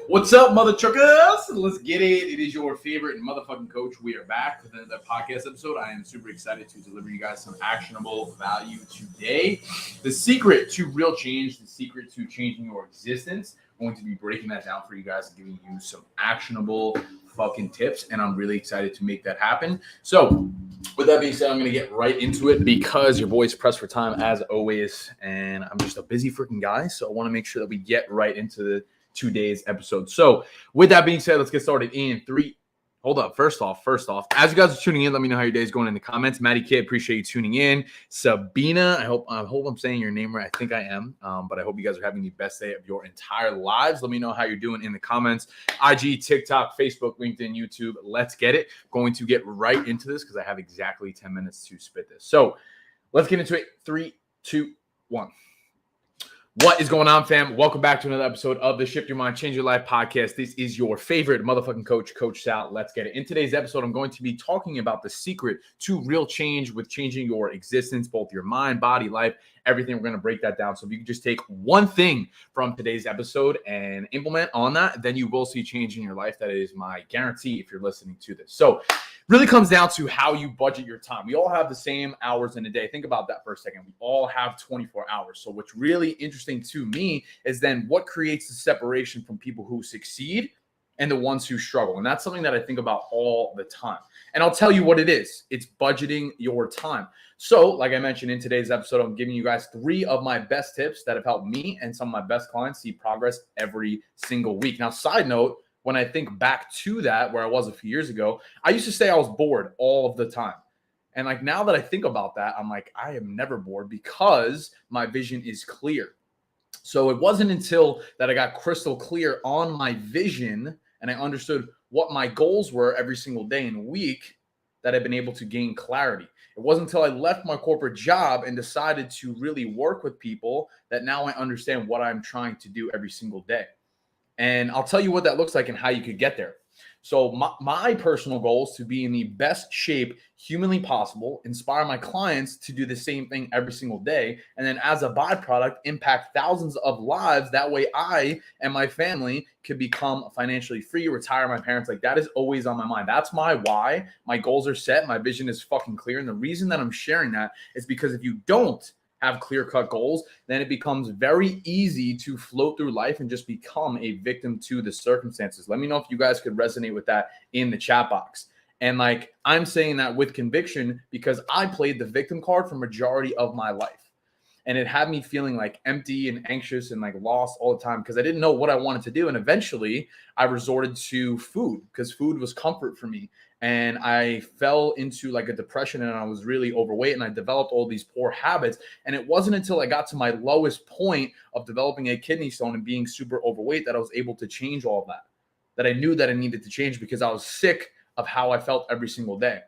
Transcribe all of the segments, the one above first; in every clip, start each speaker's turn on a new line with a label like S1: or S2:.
S1: What's up, mother truckers? Let's get it. It is your favorite motherfucking coach. We are back with another podcast episode. I am super excited to deliver you guys some actionable value today. The secret to real change, the secret to changing your existence. I'm going to be breaking that down for you guys and giving you some actionable fucking tips. And I'm really excited to make that happen. So, with that being said, I'm going to get right into it because your boy's pressed for time as always. And I'm just a busy freaking guy. So, I want to make sure that we get right into today's episode. So with that being said, let's get started in three. Hold up. First off, as you guys are tuning in, let me know how your day is going in the comments. Maddie K, appreciate you tuning in. Sabina, I hope I'm saying your name right. I think I am, but I hope you guys are having the best day of your entire lives. Let me know how you're doing in the comments. IG, TikTok, Facebook, LinkedIn, YouTube. Let's get it. Going to get right into this because I have exactly 10 minutes to spit this. So let's get into it. 3, 2, 1. What is going on, fam? Welcome back to another episode of the Shift Your Mind, Change Your Life podcast. This is your favorite motherfucking coach, Coach Sal. Let's get it. In today's episode, I'm going to be talking about the secret to real change with changing your existence, both your mind, body, life, everything. We're going to break that down. So if you can just take one thing from today's episode and implement on that, then you will see change in your life. That is my guarantee if you're listening to this. So really comes down to how you budget your time. We all have the same hours in a day. Think about that for a second. We all have 24 hours. So what's really interesting to me is then what creates the separation from people who succeed and the ones who struggle. And that's something that I think about all the time. And I'll tell you what it is. It's budgeting your time. So like I mentioned in today's episode, I'm giving you guys 3 of my best tips that have helped me and some of my best clients see progress every single week. Now, side note, when I think back to that, where I was a few years ago, I used to say I was bored all of the time. And like now that I think about that, I'm like, I am never bored because my vision is clear. So it wasn't until that I got crystal clear on my vision and I understood what my goals were every single day and week that I've been able to gain clarity. It wasn't until I left my corporate job and decided to really work with people that now I understand what I'm trying to do every single day. And I'll tell you what that looks like and how you could get there. So my personal goal is to be in the best shape humanly possible, inspire my clients to do the same thing every single day, and then as a byproduct, impact thousands of lives. That way I and my family could become financially free, retire my parents. Like that is always on my mind. That's my why. My goals are set. My vision is fucking clear. And the reason that I'm sharing that is because if you don't have clear-cut goals, then it becomes very easy to float through life and just become a victim to the circumstances. Let me know if you guys could resonate with that in the chat box. And like I'm saying that with conviction because I played the victim card for majority of my life. And it had me feeling like empty and anxious and like lost all the time because I didn't know what I wanted to do. And eventually I resorted to food because food was comfort for me. And I fell into like a depression and I was really overweight and I developed all these poor habits. And it wasn't until I got to my lowest point of developing a kidney stone and being super overweight that I was able to change all of that I knew that I needed to change because I was sick of how I felt every single day.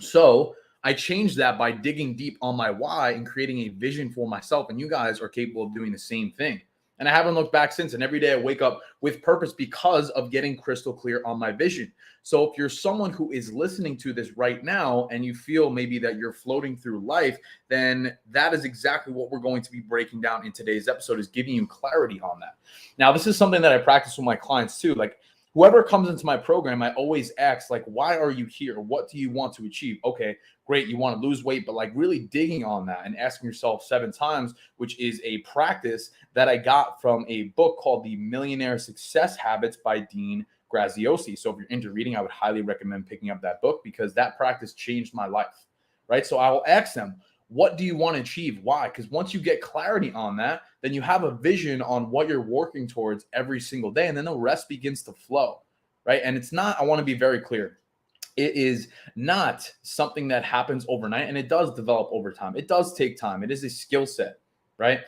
S1: So I changed that by digging deep on my why and creating a vision for myself. And you guys are capable of doing the same thing. And I haven't looked back since. And every day I wake up with purpose because of getting crystal clear on my vision. So if you're someone who is listening to this right now and you feel maybe that you're floating through life, then that is exactly what we're going to be breaking down in today's episode, is giving you clarity on that. Now, this is something that I practice with my clients too. Like whoever comes into my program, I always ask, like, why are you here? What do you want to achieve? Okay, great. You want to lose weight, but like really digging on that and asking yourself 7 times, which is a practice that I got from a book called The Millionaire Success Habits by Dean Graziosi. So if you're into reading, I would highly recommend picking up that book because that practice changed my life, right? So I will ask them, what do you want to achieve? Why? Because once you get clarity on that, then you have a vision on what you're working towards every single day. And then the rest begins to flow, right? And it's not, I want to be very clear. It is not something that happens overnight, and it does develop over time. It does take time. It is a skill set, right?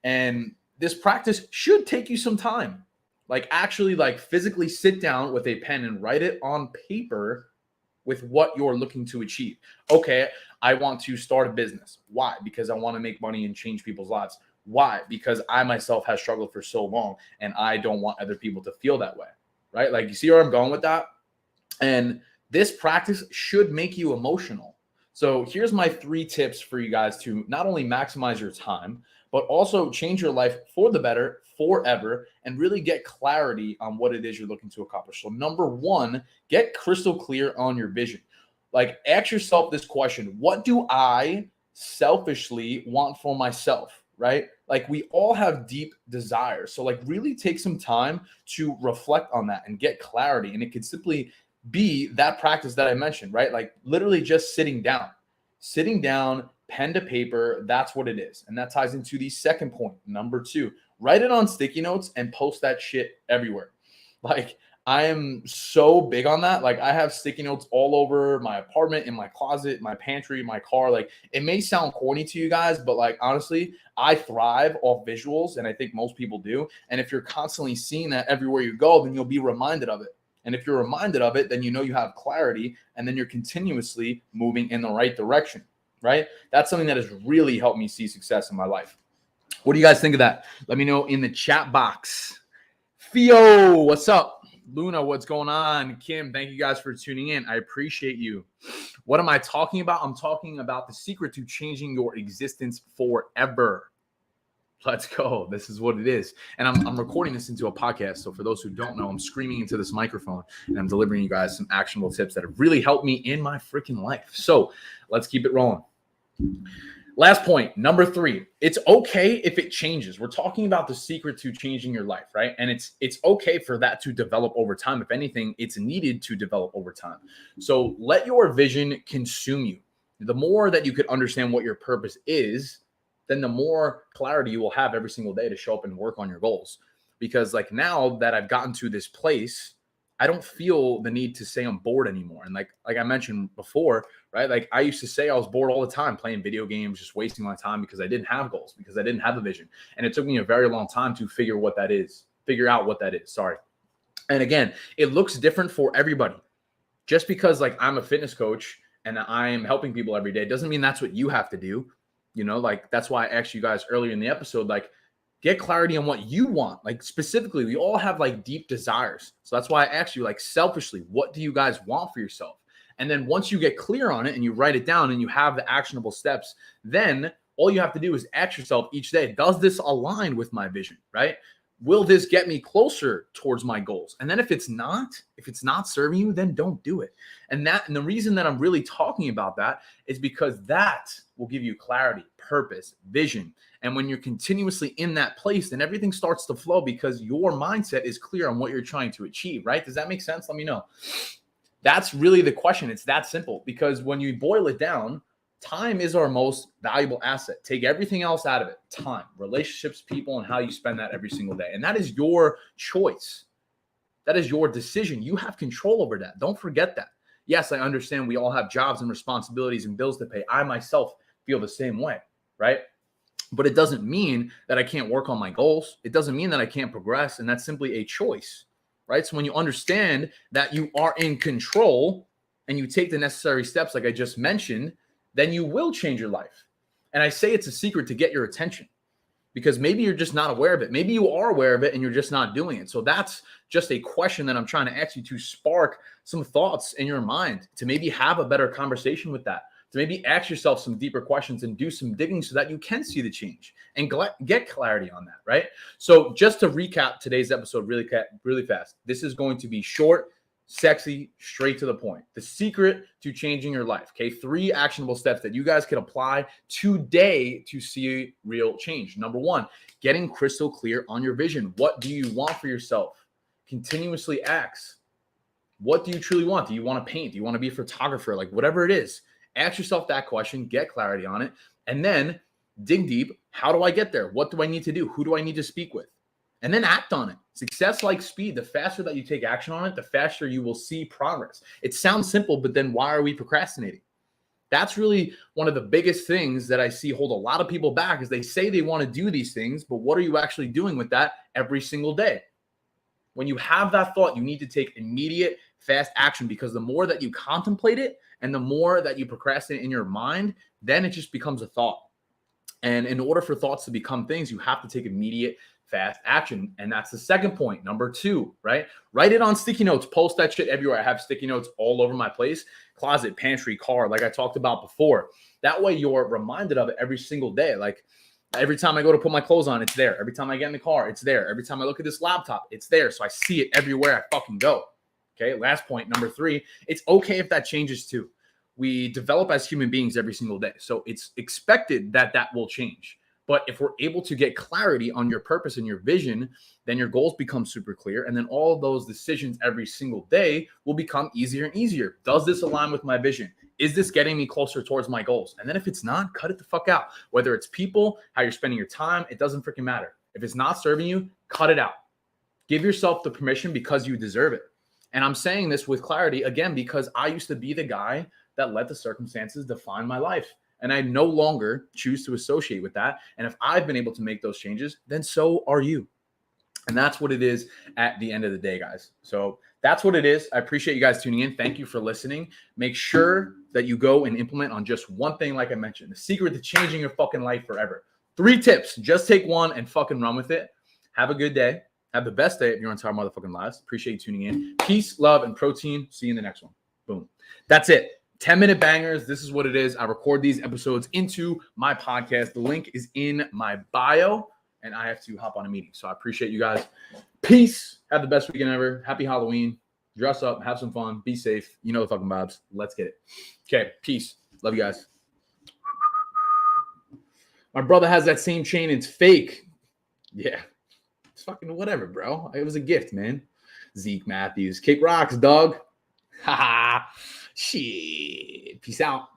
S1: And this practice should take you some time. Like actually like physically sit down with a pen and write it on paper with what you're looking to achieve. Okay, I want to start a business. Why? Because I want to make money and change people's lives. Why? Because I myself have struggled for so long and I don't want other people to feel that way, right? Like you see where I'm going with that? And this practice should make you emotional. So here's my 3 tips for you guys to not only maximize your time, but also change your life for the better forever and really get clarity on what it is you're looking to accomplish. So number one, get crystal clear on your vision. Like, ask yourself this question: what do I selfishly want for myself? Right? Like, we all have deep desires. So like, really take some time to reflect on that and get clarity. And it could simply be that practice that I mentioned, right? Like, literally just sitting down, pen to paper. That's what it is. And that ties into the second point. Number two, write it on sticky notes and post that shit everywhere. Like, I am so big on that. Like, I have sticky notes all over my apartment, in my closet, my pantry, my car. Like, it may sound corny to you guys, but like, honestly, I thrive off visuals, and I think most people do. And if you're constantly seeing that everywhere you go, then you'll be reminded of it. And if you're reminded of it, then you know you have clarity, and then you're continuously moving in the right direction, right? That's something that has really helped me see success in my life. What do you guys think of that? Let me know in the chat box. Theo, what's up? Luna, what's going on? Kim, thank you guys for tuning in. I appreciate you. What am I talking about? I'm talking about the secret to changing your existence forever. Let's go. This is what it is. And I'm recording this into a podcast. So for those who don't know, I'm screaming into this microphone and I'm delivering you guys some actionable tips that have really helped me in my freaking life. So let's keep it rolling. Last point, number 3, it's okay if it changes. We're talking about the secret to changing your life, right? And it's okay for that to develop over time. If anything, it's needed to develop over time. So let your vision consume you. The more that you could understand what your purpose is, then the more clarity you will have every single day to show up and work on your goals. Because like, now that I've gotten to this place, I don't feel the need to say I'm bored anymore. And like I mentioned before, right? Like, I used to say I was bored all the time playing video games, just wasting my time because I didn't have goals, because I didn't have a vision. And it took me a very long time to figure out what that is. Sorry. And again, it looks different for everybody. Just because like I'm a fitness coach and I'm helping people every day doesn't mean that's what you have to do. You know, like, that's why I asked you guys earlier in the episode, like, get clarity on what you want. Like, specifically, we all have like deep desires. So that's why I asked you, like, selfishly, what do you guys want for yourself? And then once you get clear on it and you write it down and you have the actionable steps, then all you have to do is ask yourself each day, does this align with my vision, right? Will this get me closer towards my goals? And then if it's not serving you, then don't do it. And the reason that I'm really talking about that is because that will give you clarity, purpose, vision. And when you're continuously in that place, then everything starts to flow because your mindset is clear on what you're trying to achieve, right? Does that make sense? Let me know. That's really the question. It's that simple, because when you boil it down, time is our most valuable asset. Take everything else out of it. Time, relationships, people, and how you spend that every single day. And that is your choice. That is your decision. You have control over that. Don't forget that. Yes, I understand we all have jobs and responsibilities and bills to pay. I myself feel the same way, right? But it doesn't mean that I can't work on my goals. It doesn't mean that I can't progress. And that's simply a choice, right? So when you understand that you are in control and you take the necessary steps, like I just mentioned, then you will change your life. And I say it's a secret to get your attention, because maybe you're just not aware of it. Maybe you are aware of it and you're just not doing it. So that's just a question that I'm trying to ask you to spark some thoughts in your mind, to maybe have a better conversation with that, to maybe ask yourself some deeper questions and do some digging so that you can see the change and get clarity on that, right? So just to recap today's episode really fast, this is going to be short, sexy, straight to the point. The secret to changing your life. Okay, 3 actionable steps that you guys can apply today to see real change. Number 1, getting crystal clear on your vision. What do you want for yourself? Continuously ask, what do you truly want? Do you want to paint? Do you want to be a photographer? Like, whatever it is, ask yourself that question, get clarity on it, and then dig deep. How do I get there? What do I need to do? Who do I need to speak with? And then act on it. Success like speed. The faster that you take action on it, the faster you will see progress. It sounds simple, but then why are we procrastinating? That's really one of the biggest things that I see hold a lot of people back, is they say they want to do these things, but what are you actually doing with that every single day? When you have that thought, you need to take immediate, fast action, because the more that you contemplate it and the more that you procrastinate in your mind, then it just becomes a thought. And in order for thoughts to become things, you have to take immediate, fast action. And that's the second point. Number 2, right? Write it on sticky notes. Post that shit everywhere. I have sticky notes all over my place. Closet, pantry, car, like I talked about before. That way you're reminded of it every single day. Like, Every time I go to put my clothes on, it's there. Every time I get in the car, it's there. Every time I look at this laptop, it's there. So I see it everywhere I fucking go. Okay, last point, number 3, it's okay if that changes too. We develop as human beings every single day. So it's expected that that will change. But if we're able to get clarity on your purpose and your vision, then your goals become super clear. And then all of those decisions every single day will become easier and easier. Does this align with my vision? Is this getting me closer towards my goals? And then if it's not, cut it the fuck out. Whether it's people, how you're spending your time, it doesn't freaking matter. If it's not serving you, cut it out. Give yourself the permission because you deserve it. And I'm saying this with clarity, again, because I used to be the guy that let the circumstances define my life. And I no longer choose to associate with that. And if I've been able to make those changes, then so are you. And that's what it is at the end of the day, guys. So that's what it is. I appreciate you guys tuning in. Thank you for listening. Make sure that you go and implement on just one thing, like I mentioned, the secret to changing your fucking life forever. 3 tips. Just take one and fucking run with it. Have a good day. Have the best day of your entire motherfucking lives. Appreciate you tuning in. Peace, love, and protein. See you in the next one. Boom. That's it. 10-minute bangers. This is what it is. I record these episodes into my podcast. The link is in my bio, and I have to hop on a meeting. So I appreciate you guys. Peace. Have the best weekend ever. Happy Halloween. Dress up. Have some fun. Be safe. You know the fucking vibes. Let's get it. Okay. Peace. Love you guys. My brother has that same chain. It's fake. Yeah. It's fucking whatever, bro. It was a gift, man. Zeke Matthews. Kick rocks, dog. Ha ha. Shit. Peace out.